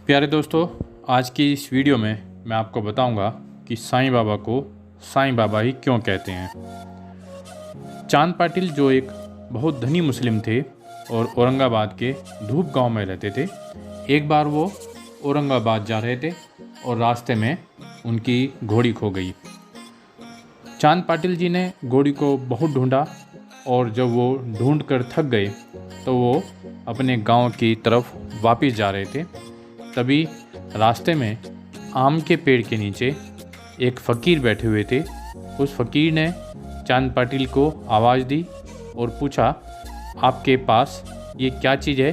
प्यारे दोस्तों, आज की इस वीडियो में मैं आपको बताऊंगा कि साईं बाबा को साईं बाबा ही क्यों कहते हैं। चांद पाटिल जो एक बहुत धनी मुस्लिम थे और औरंगाबाद के धूप गांव में रहते थे। एक बार वो औरंगाबाद जा रहे थे और रास्ते में उनकी घोड़ी खो गई। चांद पाटिल जी ने घोड़ी को बहुत ढूंढा और जब वो ढूंढ कर थक गए तो वो अपने गांव की तरफ वापस जा रहे थे। तभी रास्ते में आम के पेड़ के नीचे एक फ़कीर बैठे हुए थे। उस फ़कीर ने चांद पाटिल को आवाज़ दी और पूछा, आपके पास ये क्या चीज़ है?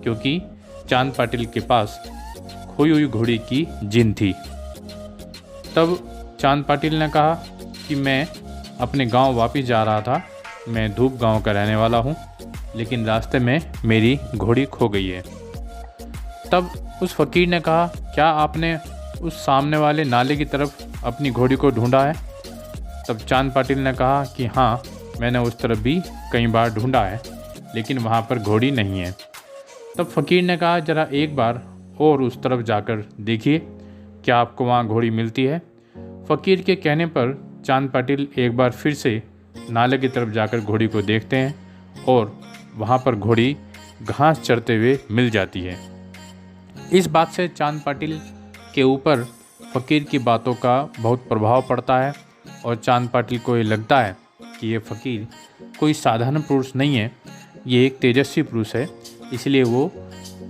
क्योंकि चांद पाटिल के पास खोई हुई घोड़ी की जिन थी। तब चांद पाटिल ने कहा कि मैं अपने गांव वापस जा रहा था। मैं धूप गांव का रहने वाला हूं, लेकिन रास्ते में मेरी घोड़ी खो गई है। तब उस फ़कीर ने कहा, क्या आपने उस सामने वाले नाले की तरफ अपनी घोड़ी को ढूंढा है? तब चांद पाटिल ने कहा कि हाँ, मैंने उस तरफ भी कई बार ढूंढा है, लेकिन वहाँ पर घोड़ी नहीं है। तब फ़कीर ने कहा, ज़रा एक बार और उस तरफ जाकर देखिए, क्या आपको वहाँ घोड़ी मिलती है? फ़कीर के कहने पर चांद पाटिल एक बार फिर से नाले की तरफ जाकर घोड़ी को देखते हैं और वहाँ पर घोड़ी घास चरते हुए मिल जाती है। इस बात से चांद पाटिल के ऊपर फ़कीर की बातों का बहुत प्रभाव पड़ता है और चांद पाटिल को ये लगता है कि ये फ़कीर कोई साधारण पुरुष नहीं है, ये एक तेजस्वी पुरुष है। इसलिए वो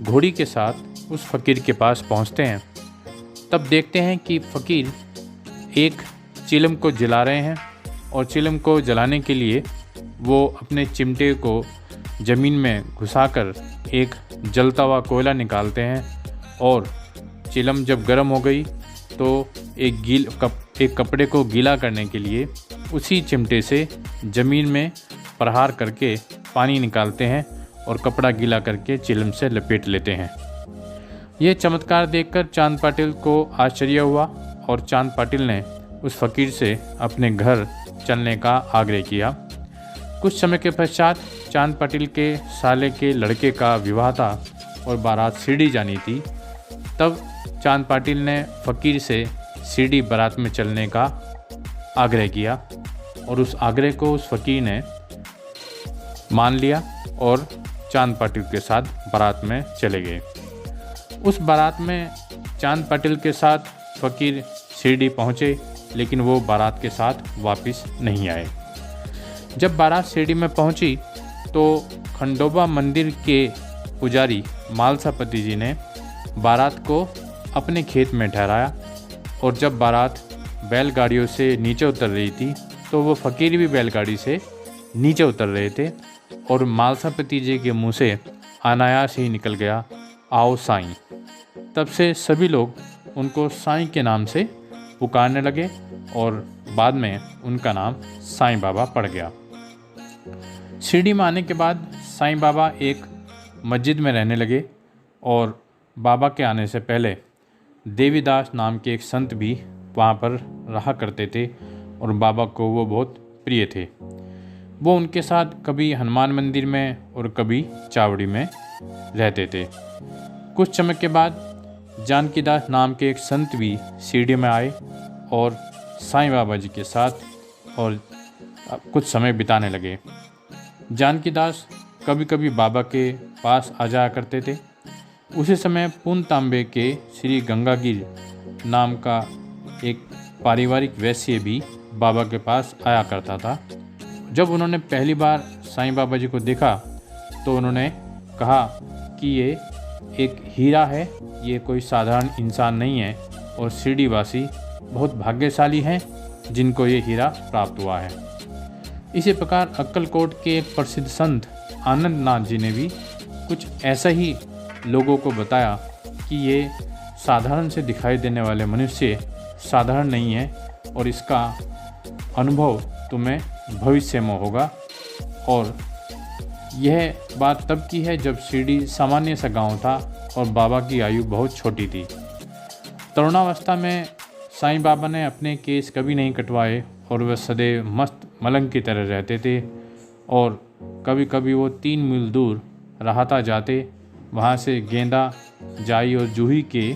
घोड़ी के साथ उस फ़कीर के पास पहुंचते हैं। तब देखते हैं कि फ़कीर एक चिलम को जला रहे हैं और चिलम को जलाने के लिए वो अपने चिमटे को ज़मीन में घुसाकर एक जलता हुआ कोयला निकालते हैं और चिलम जब गर्म हो गई तो एक कपड़े को गीला करने के लिए उसी चिमटे से ज़मीन में प्रहार करके पानी निकालते हैं और कपड़ा गीला करके चिलम से लपेट लेते हैं। ये चमत्कार देखकर चांद पाटिल को आश्चर्य हुआ और चांद पाटिल ने उस फ़कीर से अपने घर चलने का आग्रह किया। कुछ समय के पश्चात चांद पाटिल के साले के लड़के का विवाह था और बारात शिरडी जानी थी। तब चांद पाटिल ने फ़कीर से शिरडी बारात में चलने का आग्रह किया और उस आग्रह को उस फ़कीर ने मान लिया और चांद पाटिल के साथ बारात में चले गए। उस बारात में चांद पाटिल के साथ फ़कीर शिरडी पहुँचे, लेकिन वो बारात के साथ वापस नहीं आए। जब बारात शिरडी में पहुंची तो खंडोबा मंदिर के पुजारी मालसापति जी ने बारात को अपने खेत में ठहराया और जब बारात बैलगाड़ियों से नीचे उतर रही थी तो वो फ़कीर भी बैलगाड़ी से नीचे उतर रहे थे और मालसापति जी के मुंह से अनायास ही निकल गया, आओ साईं। तब से सभी लोग उनको साईं के नाम से पुकारने लगे और बाद में उनका नाम साईं बाबा पड़ गया। शिरडी में आने के बाद साईं बाबा एक मस्जिद में रहने लगे और बाबा के आने से पहले देवीदास नाम के एक संत भी वहाँ पर रहा करते थे और बाबा को वो बहुत प्रिय थे। वो उनके साथ कभी हनुमान मंदिर में और कभी चावड़ी में रहते थे। कुछ समय के बाद जानकीदास नाम के एक संत भी शिरडी में आए और साईं बाबा जी के साथ और कुछ समय बिताने लगे। जानकीदास कभी कभी बाबा के पास आ जाया करते थे। उसी समय पून तांबे के श्री गंगागिर नाम का एक पारिवारिक वैश्य भी बाबा के पास आया करता था। जब उन्होंने पहली बार साईं बाबा जी को देखा तो उन्होंने कहा कि ये एक हीरा है, ये कोई साधारण इंसान नहीं है और शिरडी वासी बहुत भाग्यशाली हैं जिनको ये हीरा प्राप्त हुआ है। इसी प्रकार अक्कलकोट के एक प्रसिद्ध संत आनंद नाथ जी ने भी कुछ ऐसा ही लोगों को बताया कि ये साधारण से दिखाई देने वाले मनुष्य साधारण नहीं है और इसका अनुभव तुम्हें भविष्य में होगा। और यह बात तब की है जब शिरडी सामान्य सा गांव था और बाबा की आयु बहुत छोटी थी। तरुणावस्था में साईं बाबा ने अपने केस कभी नहीं कटवाए और वह सदैव मस्त मलंग की तरह रहते थे और कभी कभी वो 3 मील दूर राहता जाते, वहाँ से गेंदा जाई और जूही के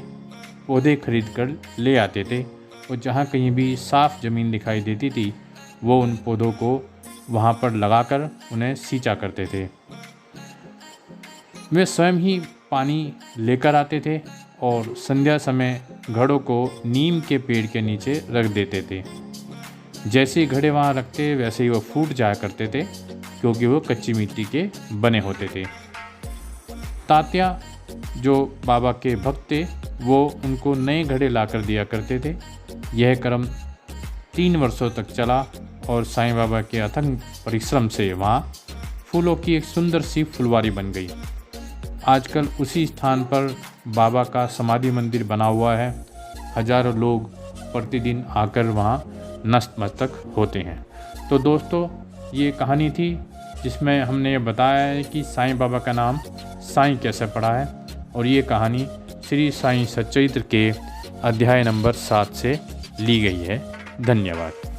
पौधे खरीद कर ले आते थे और जहाँ कहीं भी साफ़ ज़मीन दिखाई देती थी वो उन पौधों को वहाँ पर लगाकर उन्हें सींचा करते थे। वे स्वयं ही पानी लेकर आते थे और संध्या समय घड़ों को नीम के पेड़ के नीचे रख देते थे। जैसे ही घड़े वहाँ रखते वैसे ही वो फूट जाया करते थे क्योंकि वो कच्ची मिट्टी के बने होते थे। तात्या जो बाबा के भक्त थे वो उनको नए घड़े लाकर दिया करते थे। यह क्रम 3 वर्षों तक चला और साईं बाबा के अथक परिश्रम से वहाँ फूलों की एक सुंदर सी फुलवारी बन गई। आजकल उसी स्थान पर बाबा का समाधि मंदिर बना हुआ है। हजारों लोग प्रतिदिन आकर वहाँ नतमस्तक होते हैं। तो दोस्तों, ये कहानी थी जिसमें हमने ये बताया है कि साईं बाबा का नाम साईं कैसे पड़ा है, और ये कहानी श्री साईं सच्चरित्र के अध्याय नंबर 7 से ली गई है। धन्यवाद।